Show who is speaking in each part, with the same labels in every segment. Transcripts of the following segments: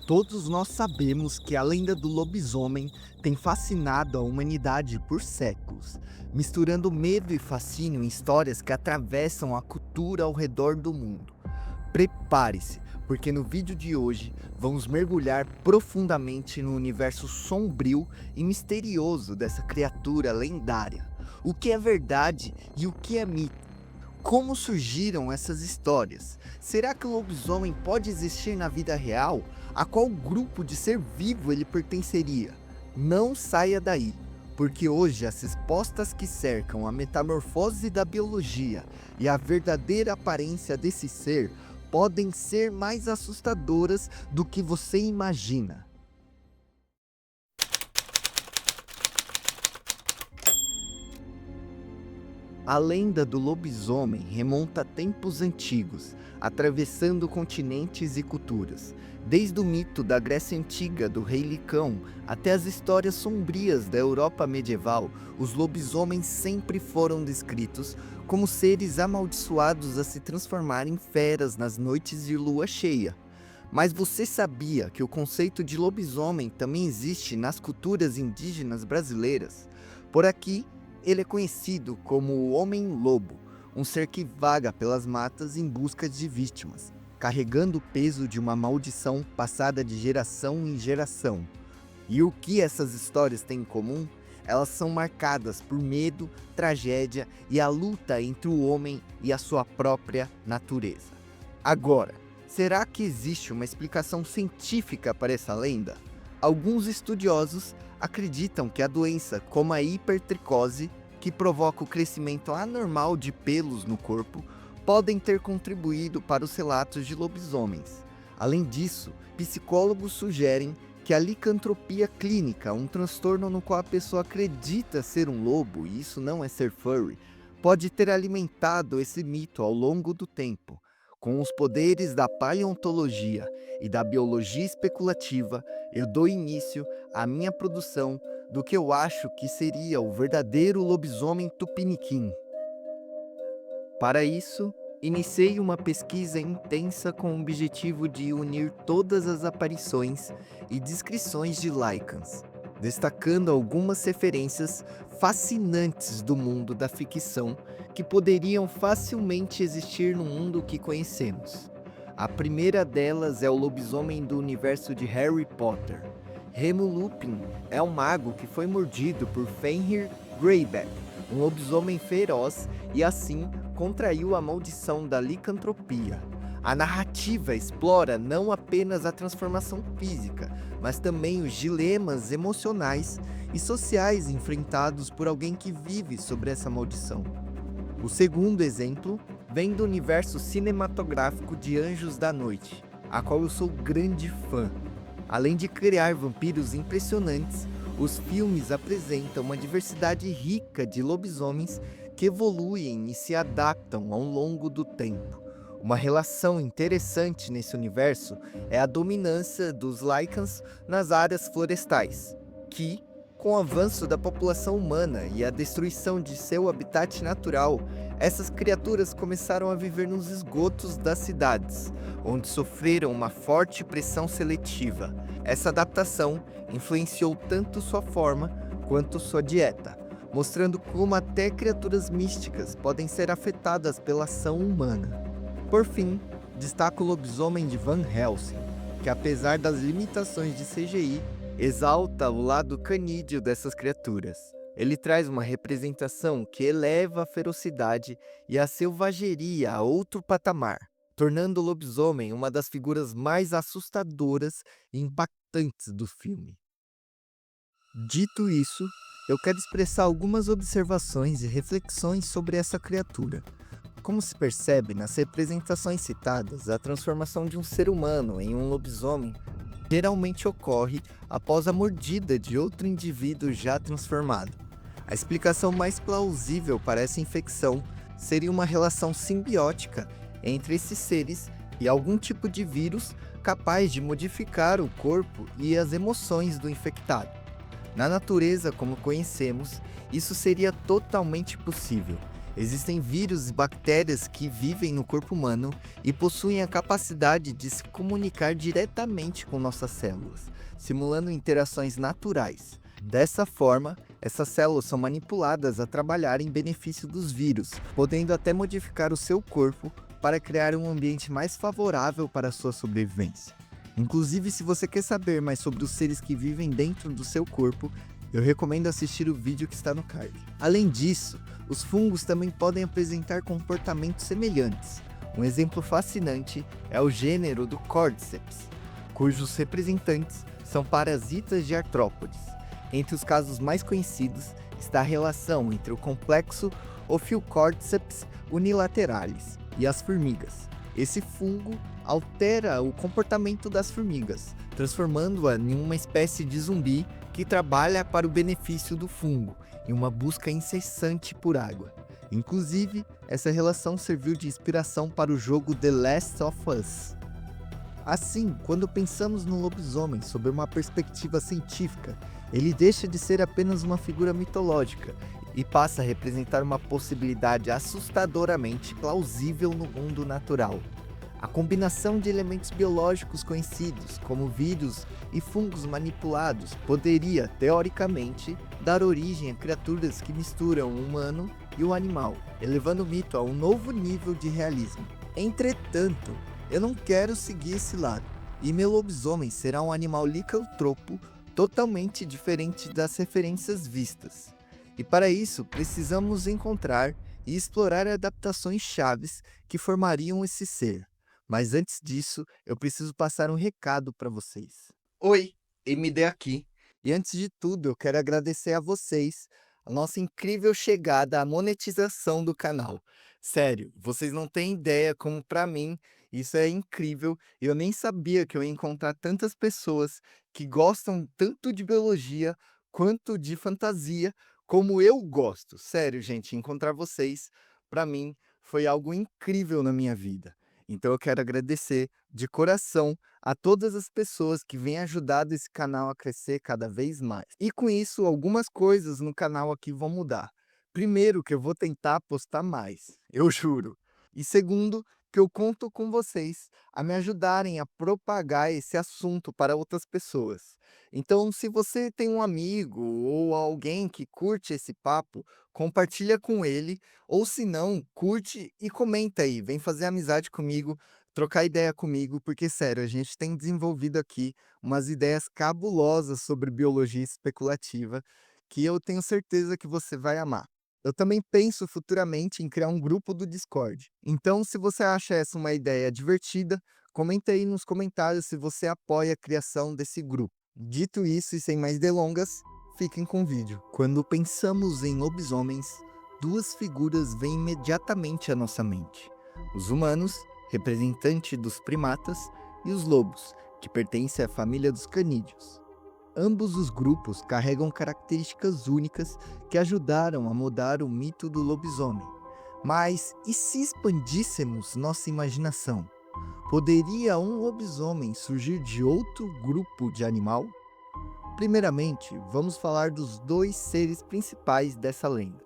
Speaker 1: Todos nós sabemos que a lenda do lobisomem tem fascinado a humanidade por séculos, misturando medo e fascínio em histórias que atravessam a cultura ao redor do mundo. Prepare-se, porque no vídeo de hoje vamos mergulhar profundamente no universo sombrio e misterioso dessa criatura lendária. O que é verdade e o que é mito? Como surgiram essas histórias? Será que o lobisomem pode existir na vida real? A qual grupo de ser vivo ele pertenceria? Não saia daí, porque hoje as respostas que cercam a metamorfose da biologia e a verdadeira aparência desse ser podem ser mais assustadoras do que você imagina. A lenda do lobisomem remonta a tempos antigos, atravessando continentes e culturas. Desde o mito da Grécia Antiga do Rei Licão até as histórias sombrias da Europa medieval, os lobisomens sempre foram descritos como seres amaldiçoados a se transformar em feras nas noites de lua cheia. Mas você sabia que o conceito de lobisomem também existe nas culturas indígenas brasileiras? Por aqui, ele é conhecido como o Homem-Lobo, um ser que vaga pelas matas em busca de vítimas, carregando o peso de uma maldição passada de geração em geração. E o que essas histórias têm em comum? Elas são marcadas por medo, tragédia e a luta entre o homem e a sua própria natureza. Agora, será que existe uma explicação científica para essa lenda? Alguns estudiosos acreditam que a doença, como a hipertricose, que provoca o crescimento anormal de pelos no corpo, podem ter contribuído para os relatos de lobisomens. Além disso, psicólogos sugerem que a licantropia clínica, um transtorno no qual a pessoa acredita ser um lobo, e isso não é ser furry, pode ter alimentado esse mito ao longo do tempo. Com os poderes da paleontologia e da biologia especulativa, eu dou início à minha produção do que eu acho que seria o verdadeiro lobisomem tupiniquim. Para isso, iniciei uma pesquisa intensa com o objetivo de unir todas as aparições e descrições de Lycans, destacando algumas referências fascinantes do mundo da ficção que poderiam facilmente existir no mundo que conhecemos. A primeira delas é o lobisomem do universo de Harry Potter. Remo Lupin é um mago que foi mordido por Fenrir Greyback, um lobisomem feroz, e assim contraiu a maldição da licantropia. A narrativa explora não apenas a transformação física, mas também os dilemas emocionais e sociais enfrentados por alguém que vive sobre essa maldição. O segundo exemplo vem do universo cinematográfico de Anjos da Noite, a qual eu sou grande fã. Além de criar vampiros impressionantes, os filmes apresentam uma diversidade rica de lobisomens que evoluem e se adaptam ao longo do tempo. Uma relação interessante nesse universo é a dominância dos Lycans nas áreas florestais, que, com o avanço da população humana e a destruição de seu habitat natural, essas criaturas começaram a viver nos esgotos das cidades, onde sofreram uma forte pressão seletiva. Essa adaptação influenciou tanto sua forma quanto sua dieta, mostrando como até criaturas místicas podem ser afetadas pela ação humana. Por fim, destaco o lobisomem de Van Helsing, que apesar das limitações de CGI, exalta o lado canídeo dessas criaturas. Ele traz uma representação que eleva a ferocidade e a selvageria a outro patamar, tornando o lobisomem uma das figuras mais assustadoras e impactantes do filme. Dito isso, eu quero expressar algumas observações e reflexões sobre essa criatura. Como se percebe nas representações citadas, a transformação de um ser humano em um lobisomem geralmente ocorre após a mordida de outro indivíduo já transformado. A explicação mais plausível para essa infecção seria uma relação simbiótica entre esses seres e algum tipo de vírus capaz de modificar o corpo e as emoções do infectado. Na natureza como conhecemos, isso seria totalmente possível. Existem vírus e bactérias que vivem no corpo humano e possuem a capacidade de se comunicar diretamente com nossas células, simulando interações naturais. Dessa forma, essas células são manipuladas a trabalhar em benefício dos vírus, podendo até modificar o seu corpo para criar um ambiente mais favorável para a sua sobrevivência. Inclusive, se você quer saber mais sobre os seres que vivem dentro do seu corpo, eu recomendo assistir o vídeo que está no card. Além disso, os fungos também podem apresentar comportamentos semelhantes. Um exemplo fascinante é o gênero do Cordyceps, cujos representantes são parasitas de artrópodes. Entre os casos mais conhecidos está a relação entre o complexo Ophiocordyceps unilateralis e as formigas. Esse fungo altera o comportamento das formigas, transformando-a em uma espécie de zumbi que trabalha para o benefício do fungo, em uma busca incessante por água. Inclusive, essa relação serviu de inspiração para o jogo The Last of Us. Assim, quando pensamos no lobisomem sob uma perspectiva científica, ele deixa de ser apenas uma figura mitológica e passa a representar uma possibilidade assustadoramente plausível no mundo natural. A combinação de elementos biológicos conhecidos, como vírus e fungos manipulados, poderia, teoricamente, dar origem a criaturas que misturam o humano e o animal, elevando o mito a um novo nível de realismo. Entretanto, eu não quero seguir esse lado, e meu lobisomem será um animal licântropo totalmente diferente das referências vistas. E para isso, precisamos encontrar e explorar adaptações chaves que formariam esse ser. Mas antes disso, eu preciso passar um recado para vocês. Oi, MD aqui. E antes de tudo, eu quero agradecer a vocês a nossa incrível chegada à monetização do canal. Sério, vocês não têm ideia como para mim isso é incrível. Eu nem sabia que eu ia encontrar tantas pessoas que gostam tanto de biologia quanto de fantasia, como eu gosto. Sério, gente, encontrar vocês, para mim, foi algo incrível na minha vida. Então eu quero agradecer de coração a todas as pessoas que vêm ajudado esse canal a crescer cada vez mais. E com isso, algumas coisas no canal aqui vão mudar. Primeiro, que eu vou tentar postar mais, eu juro. E segundo, que eu conto com vocês a me ajudarem a propagar esse assunto para outras pessoas. Então, se você tem um amigo ou alguém que curte esse papo, compartilha com ele, ou se não, curte e comenta aí, vem fazer amizade comigo, trocar ideia comigo, porque sério, a gente tem desenvolvido aqui umas ideias cabulosas sobre biologia especulativa, que eu tenho certeza que você vai amar. Eu também penso futuramente em criar um grupo do Discord. Então, se você acha essa uma ideia divertida, comenta aí nos comentários se você apoia a criação desse grupo. Dito isso e sem mais delongas, fiquem com o vídeo. Quando pensamos em lobisomens, duas figuras vêm imediatamente à nossa mente: os humanos, representante dos primatas, e os lobos, que pertencem à família dos canídeos. Ambos os grupos carregam características únicas que ajudaram a mudar o mito do lobisomem. Mas e se expandíssemos nossa imaginação? Poderia um lobisomem surgir de outro grupo de animal? Primeiramente, vamos falar dos dois seres principais dessa lenda.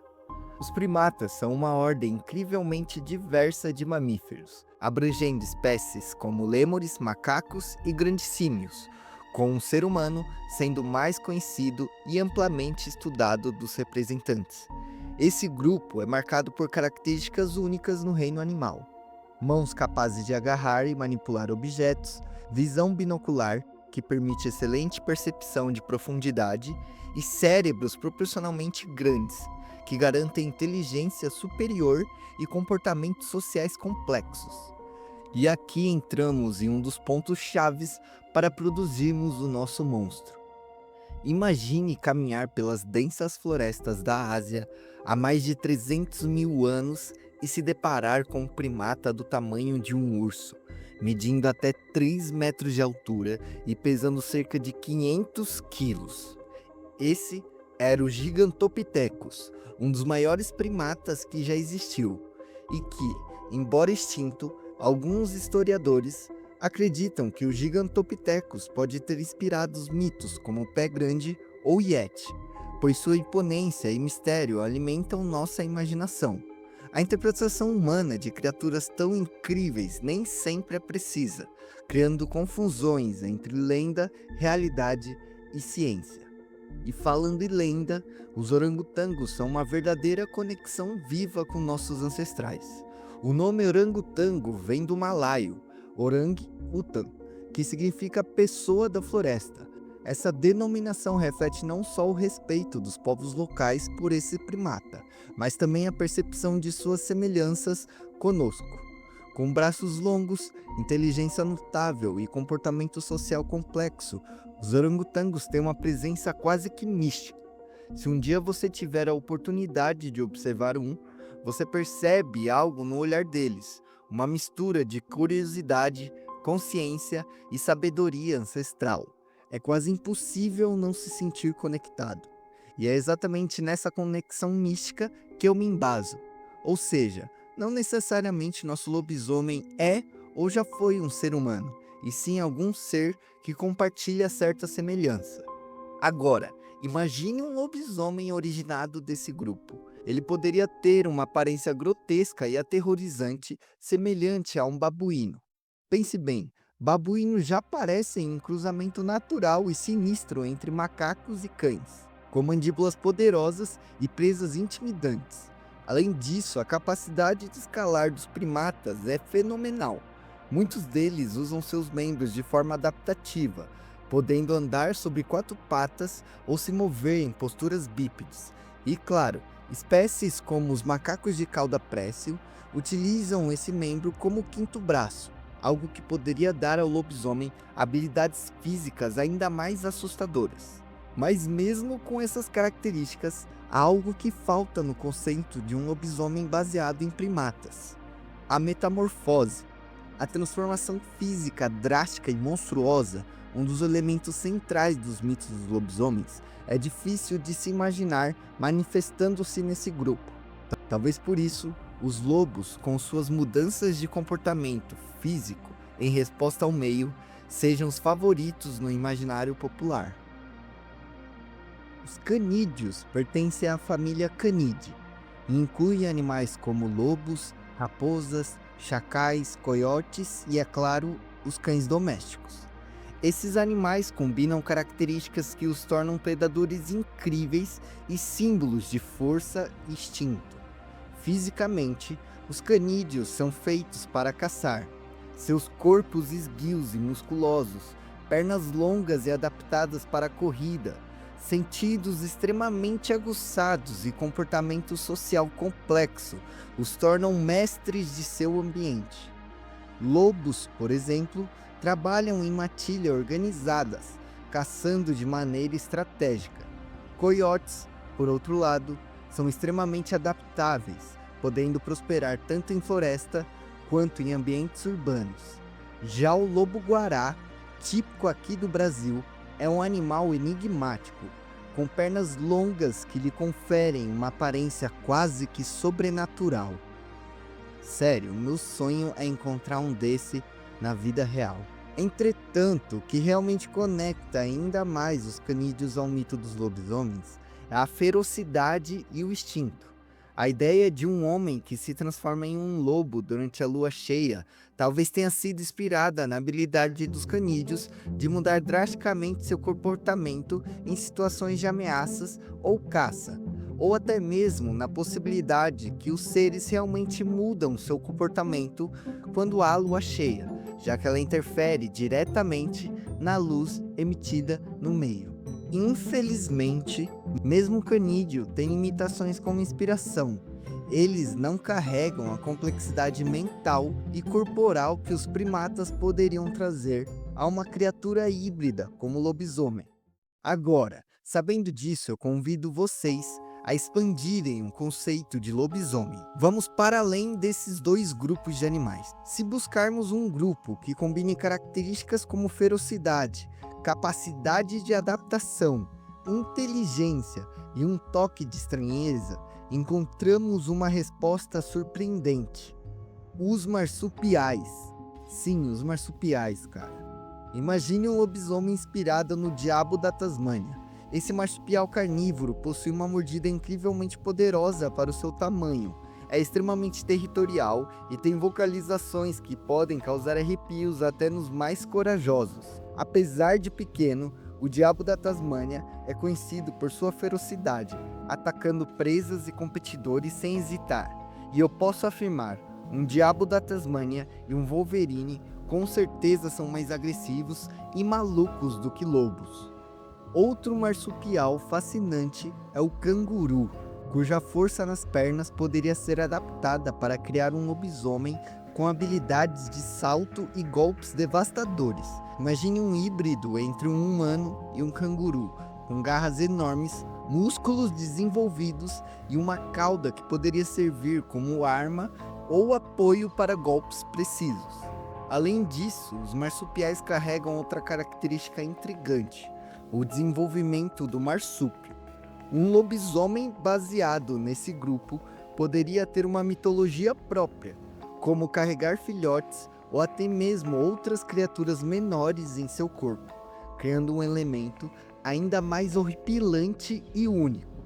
Speaker 1: Os primatas são uma ordem incrivelmente diversa de mamíferos, abrangendo espécies como lêmures, macacos e grandes símios, com o ser humano sendo o mais conhecido e amplamente estudado dos representantes. Esse grupo é marcado por características únicas no reino animal: mãos capazes de agarrar e manipular objetos, visão binocular, que permite excelente percepção de profundidade, e cérebros proporcionalmente grandes, que garantem inteligência superior e comportamentos sociais complexos. E aqui entramos em um dos pontos chaves para produzirmos o nosso monstro. Imagine caminhar pelas densas florestas da Ásia há mais de 300 mil anos e se deparar com um primata do tamanho de um urso, medindo até 3 metros de altura e pesando cerca de 500 quilos. Esse era o Gigantopithecus, um dos maiores primatas que já existiu, e que, embora extinto, alguns historiadores acreditam que o Gigantopithecus pode ter inspirado os mitos como o Pé Grande ou Yeti, pois sua imponência e mistério alimentam nossa imaginação. A interpretação humana de criaturas tão incríveis nem sempre é precisa, criando confusões entre lenda, realidade e ciência. E falando em lenda, os orangotangos são uma verdadeira conexão viva com nossos ancestrais. O nome orangotango vem do malaio, orang utan, que significa pessoa da floresta. Essa denominação reflete não só o respeito dos povos locais por esse primata, mas também a percepção de suas semelhanças conosco. Com braços longos, inteligência notável e comportamento social complexo, os orangotangos têm uma presença quase que mística. Se um dia você tiver a oportunidade de observar um, você percebe algo no olhar deles, uma mistura de curiosidade, consciência e sabedoria ancestral. É quase impossível não se sentir conectado. E é exatamente nessa conexão mística que eu me embaso. Ou seja, não necessariamente nosso lobisomem é ou já foi um ser humano, e sim algum ser que compartilha certa semelhança. Agora, imagine um lobisomem originado desse grupo. Ele poderia ter uma aparência grotesca e aterrorizante, semelhante a um babuíno. Pense bem, babuínos já parecem um cruzamento natural e sinistro entre macacos e cães, com mandíbulas poderosas e presas intimidantes. Além disso, a capacidade de escalar dos primatas é fenomenal. Muitos deles usam seus membros de forma adaptativa, podendo andar sobre 4 patas ou se mover em posturas bípedes. E claro, espécies como os macacos de cauda présil utilizam esse membro como quinto braço, algo que poderia dar ao lobisomem habilidades físicas ainda mais assustadoras. Mas mesmo com essas características, há algo que falta no conceito de um lobisomem baseado em primatas: a metamorfose. A transformação física drástica e monstruosa, um dos elementos centrais dos mitos dos lobisomens, é difícil de se imaginar manifestando-se nesse grupo. Talvez por isso, os lobos, com suas mudanças de comportamento físico em resposta ao meio, sejam os favoritos no imaginário popular. Os canídeos pertencem à família Canidae e incluem animais como lobos, raposas, chacais, coiotes e, é claro, os cães domésticos. Esses animais combinam características que os tornam predadores incríveis e símbolos de força e instinto. Fisicamente, os canídeos são feitos para caçar. Seus corpos esguios e musculosos, pernas longas e adaptadas para a corrida, sentidos extremamente aguçados e comportamento social complexo os tornam mestres de seu ambiente. Lobos, por exemplo, trabalham em matilha organizadas, caçando de maneira estratégica. Coiotes, por outro lado, são extremamente adaptáveis, podendo prosperar tanto em floresta quanto em ambientes urbanos. Já o lobo-guará, típico aqui do Brasil, é um animal enigmático, com pernas longas que lhe conferem uma aparência quase que sobrenatural. Sério, meu sonho é encontrar um desse na vida real. Entretanto, o que realmente conecta ainda mais os canídeos ao mito dos lobisomens é a ferocidade e o instinto. A ideia de um homem que se transforma em um lobo durante a lua cheia talvez tenha sido inspirada na habilidade dos canídeos de mudar drasticamente seu comportamento em situações de ameaças ou caça, ou até mesmo na possibilidade que os seres realmente mudam seu comportamento quando há lua cheia, já que ela interfere diretamente na luz emitida no meio. Infelizmente, mesmo o canídeo tem limitações como inspiração. Eles não carregam a complexidade mental e corporal que os primatas poderiam trazer a uma criatura híbrida como o lobisomem. Agora, sabendo disso, eu convido vocês a expandirem o conceito de lobisomem. Vamos para além desses dois grupos de animais. Se buscarmos um grupo que combine características como ferocidade, capacidade de adaptação, inteligência e um toque de estranheza, encontramos uma resposta surpreendente: os marsupiais. Sim, os marsupiais, cara. Imagine um lobisomem inspirado no diabo da Tasmânia. Esse marsupial carnívoro possui uma mordida incrivelmente poderosa para o seu tamanho. é extremamente territorial e tem vocalizações que podem causar arrepios até nos mais corajosos. Apesar de pequeno, o diabo da Tasmânia é conhecido por sua ferocidade, atacando presas e competidores sem hesitar. E eu posso afirmar, um diabo da Tasmânia e um Wolverine com certeza são mais agressivos e malucos do que lobos. Outro marsupial fascinante é o canguru, cuja força nas pernas poderia ser adaptada para criar um lobisomem com habilidades de salto e golpes devastadores. Imagine um híbrido entre um humano e um canguru, com garras enormes, músculos desenvolvidos e uma cauda que poderia servir como arma ou apoio para golpes precisos. Além disso, os marsupiais carregam outra característica intrigante: o desenvolvimento do marsúpio. Um lobisomem baseado nesse grupo poderia ter uma mitologia própria, como carregar filhotes ou até mesmo outras criaturas menores em seu corpo, criando um elemento ainda mais horripilante e único.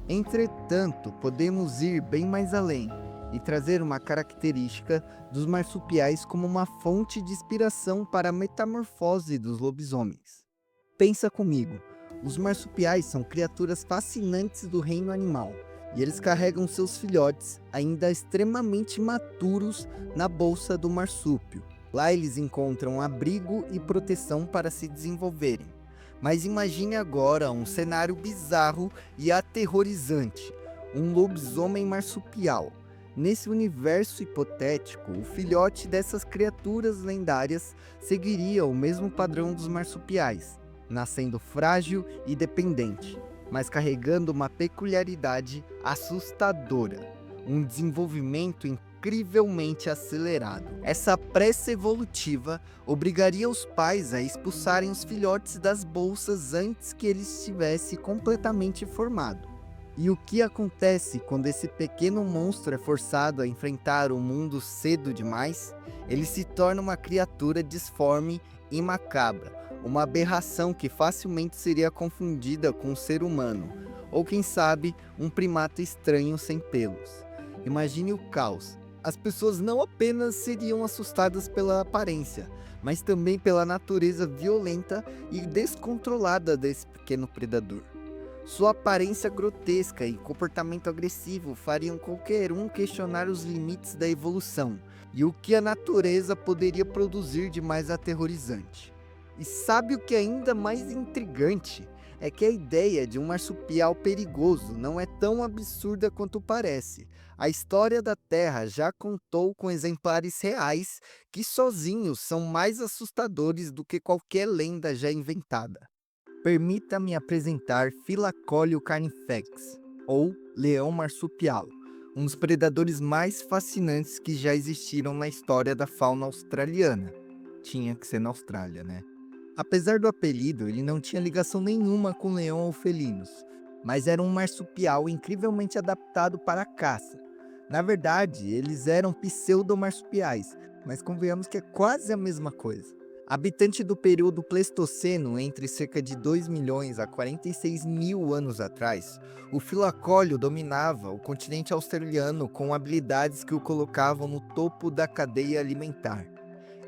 Speaker 1: Entretanto, podemos ir bem mais além e trazer uma característica dos marsupiais como uma fonte de inspiração para a metamorfose dos lobisomens. Pensa comigo, os marsupiais são criaturas fascinantes do reino animal, e eles carregam seus filhotes, ainda extremamente maturos, na bolsa do marsúpio. Lá eles encontram abrigo e proteção para se desenvolverem. Mas imagine agora um cenário bizarro e aterrorizante: um lobisomem marsupial. Nesse universo hipotético, o filhote dessas criaturas lendárias seguiria o mesmo padrão dos marsupiais, nascendo frágil e dependente, mas carregando uma peculiaridade assustadora: um desenvolvimento incrivelmente acelerado. Essa pressa evolutiva obrigaria os pais a expulsarem os filhotes das bolsas antes que ele estivesse completamente formado. E o que acontece quando esse pequeno monstro é forçado a enfrentar o mundo cedo demais? Ele se torna uma criatura disforme e macabra, uma aberração que facilmente seria confundida com um ser humano, ou quem sabe, um primata estranho sem pelos. Imagine o caos. As pessoas não apenas seriam assustadas pela aparência, mas também pela natureza violenta e descontrolada desse pequeno predador. Sua aparência grotesca e comportamento agressivo fariam qualquer um questionar os limites da evolução e o que a natureza poderia produzir de mais aterrorizante. E sabe o que é ainda mais intrigante? É que a ideia de um marsupial perigoso não é tão absurda quanto parece. A história da Terra já contou com exemplares reais que sozinhos são mais assustadores do que qualquer lenda já inventada. Permita-me apresentar Philacoleo carnifex, ou leão marsupial, um dos predadores mais fascinantes que já existiram na história da fauna australiana. Tinha que ser na Austrália, né? Apesar do apelido, ele não tinha ligação nenhuma com leão ou felinos, mas era um marsupial incrivelmente adaptado para a caça. Na verdade, eles eram pseudomarsupiais, mas convenhamos que é quase a mesma coisa. Habitante do período Pleistoceno, entre cerca de 2 milhões a 46 mil anos atrás, o Philacoleo dominava o continente australiano com habilidades que o colocavam no topo da cadeia alimentar.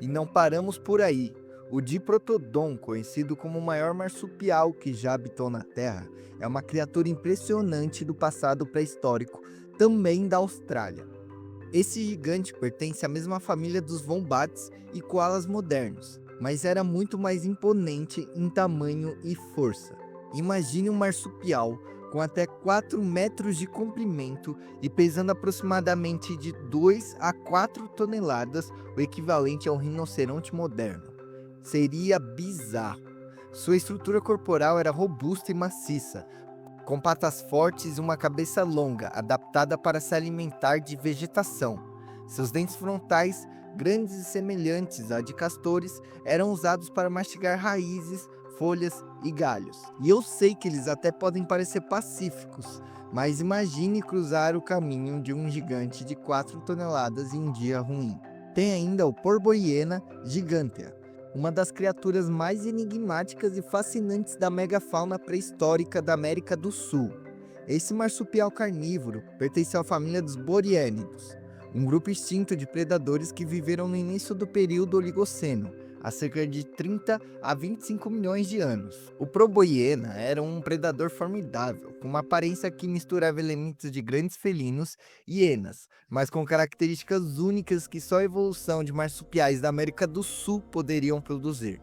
Speaker 1: E não paramos por aí. O Diprotodon, conhecido como o maior marsupial que já habitou na Terra, é uma criatura impressionante do passado pré-histórico, também da Austrália. Esse gigante pertence à mesma família dos wombats e koalas modernos, mas era muito mais imponente em tamanho e força. Imagine um marsupial com até 4 metros de comprimento e pesando aproximadamente de 2 a 4 toneladas, o equivalente a um rinoceronte moderno. Seria bizarro. Sua estrutura corporal era robusta e maciça, com patas fortes e uma cabeça longa, adaptada para se alimentar de vegetação. Seus dentes frontais, grandes e semelhantes a de castores, eram usados para mastigar raízes, folhas e galhos. E eu sei que eles até podem parecer pacíficos, mas imagine cruzar o caminho de um gigante de 4 toneladas em um dia ruim. Tem ainda o Porboiena gigantea, uma das criaturas mais enigmáticas e fascinantes da megafauna pré-histórica da América do Sul. Esse marsupial carnívoro pertenceu à família dos boriênidos, um grupo extinto de predadores que viveram no início do período Oligoceno, há cerca de 30 a 25 milhões de anos. O Proboiena era um predador formidável, com uma aparência que misturava elementos de grandes felinos e hienas, mas com características únicas que só a evolução de marsupiais da América do Sul poderiam produzir.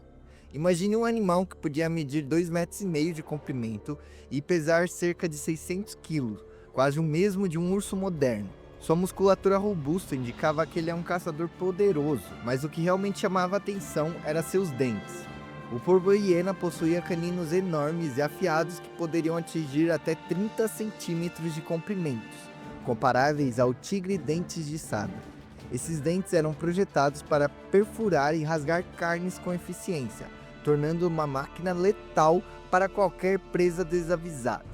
Speaker 1: Imagine um animal que podia medir 2,5 metros de comprimento e pesar cerca de 600 quilos, quase o mesmo de um urso moderno. Sua musculatura robusta indicava que ele é um caçador poderoso, mas o que realmente chamava a atenção eram seus dentes. O porbo-hiena possuía caninos enormes e afiados que poderiam atingir até 30 centímetros de comprimentos, comparáveis ao tigre dentes de sabre. Esses dentes eram projetados para perfurar e rasgar carnes com eficiência, tornando uma máquina letal para qualquer presa desavisada.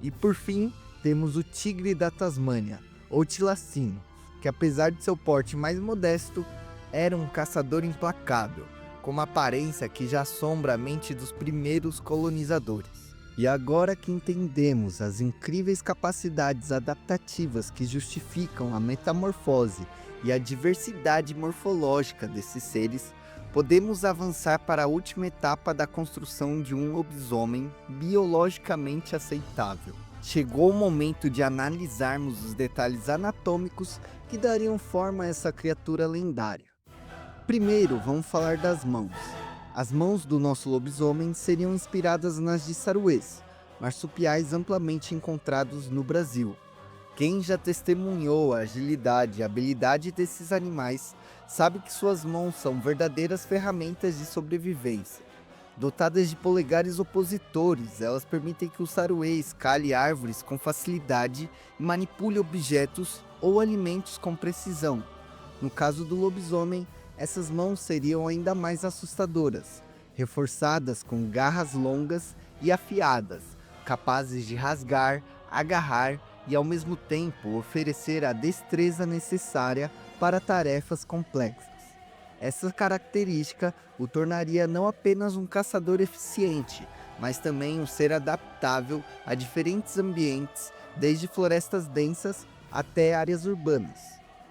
Speaker 1: E por fim, temos o tigre da Tasmânia, ou tilacino, que apesar de seu porte mais modesto, era um caçador implacável, com uma aparência que já assombra a mente dos primeiros colonizadores. E agora que entendemos as incríveis capacidades adaptativas que justificam a metamorfose e a diversidade morfológica desses seres, podemos avançar para a última etapa da construção de um lobisomem biologicamente aceitável. Chegou o momento de analisarmos os detalhes anatômicos que dariam forma a essa criatura lendária. Primeiro, vamos falar das mãos. As mãos do nosso lobisomem seriam inspiradas nas de saruês, marsupiais amplamente encontrados no Brasil. Quem já testemunhou a agilidade e habilidade desses animais sabe que suas mãos são verdadeiras ferramentas de sobrevivência. Dotadas de polegares opositores, elas permitem que o saruê escale árvores com facilidade e manipule objetos ou alimentos com precisão. No caso do lobisomem, essas mãos seriam ainda mais assustadoras, reforçadas com garras longas e afiadas, capazes de rasgar, agarrar e ao mesmo tempo oferecer a destreza necessária para tarefas complexas. Essa característica o tornaria não apenas um caçador eficiente, mas também um ser adaptável a diferentes ambientes, desde florestas densas até áreas urbanas.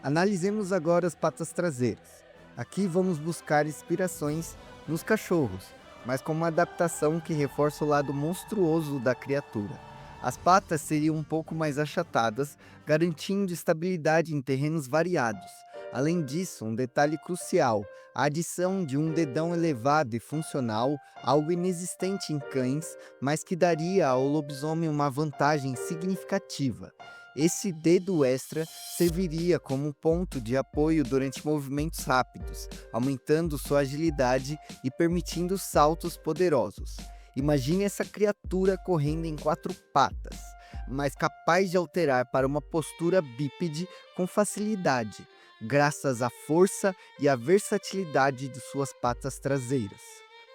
Speaker 1: Analisemos agora as patas traseiras. Aqui vamos buscar inspirações nos cachorros, mas com uma adaptação que reforça o lado monstruoso da criatura. As patas seriam um pouco mais achatadas, garantindo estabilidade em terrenos variados. Além disso, um detalhe crucial, a adição de um dedão elevado e funcional, algo inexistente em cães, mas que daria ao lobisomem uma vantagem significativa. Esse dedo extra serviria como ponto de apoio durante movimentos rápidos, aumentando sua agilidade e permitindo saltos poderosos. Imagine essa criatura correndo em 4 patas, mas capaz de alterar para uma postura bípede com facilidade, graças à força e à versatilidade de suas patas traseiras.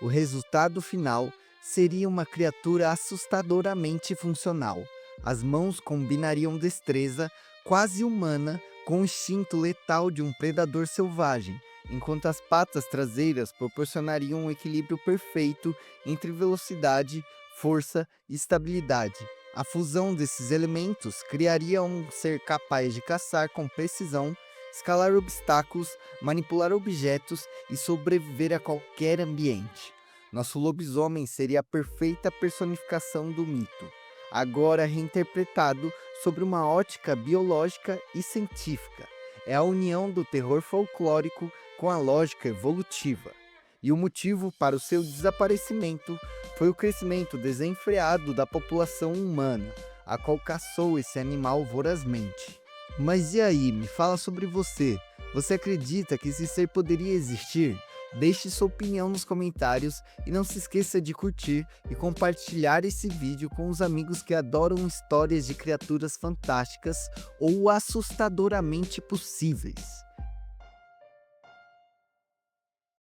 Speaker 1: O resultado final seria uma criatura assustadoramente funcional. As mãos combinariam destreza quase humana com o instinto letal de um predador selvagem, enquanto as patas traseiras proporcionariam um equilíbrio perfeito entre velocidade, força e estabilidade. A fusão desses elementos criaria um ser capaz de caçar com precisão, escalar obstáculos, manipular objetos e sobreviver a qualquer ambiente. Nosso lobisomem seria a perfeita personificação do mito, agora reinterpretado sobre uma ótica biológica e científica. É a união do terror folclórico com a lógica evolutiva. E o motivo para o seu desaparecimento foi o crescimento desenfreado da população humana, a qual caçou esse animal vorazmente. Mas e aí, me fala sobre você. Você acredita que esse ser poderia existir? Deixe sua opinião nos comentários e não se esqueça de curtir e compartilhar esse vídeo com os amigos que adoram histórias de criaturas fantásticas ou assustadoramente possíveis.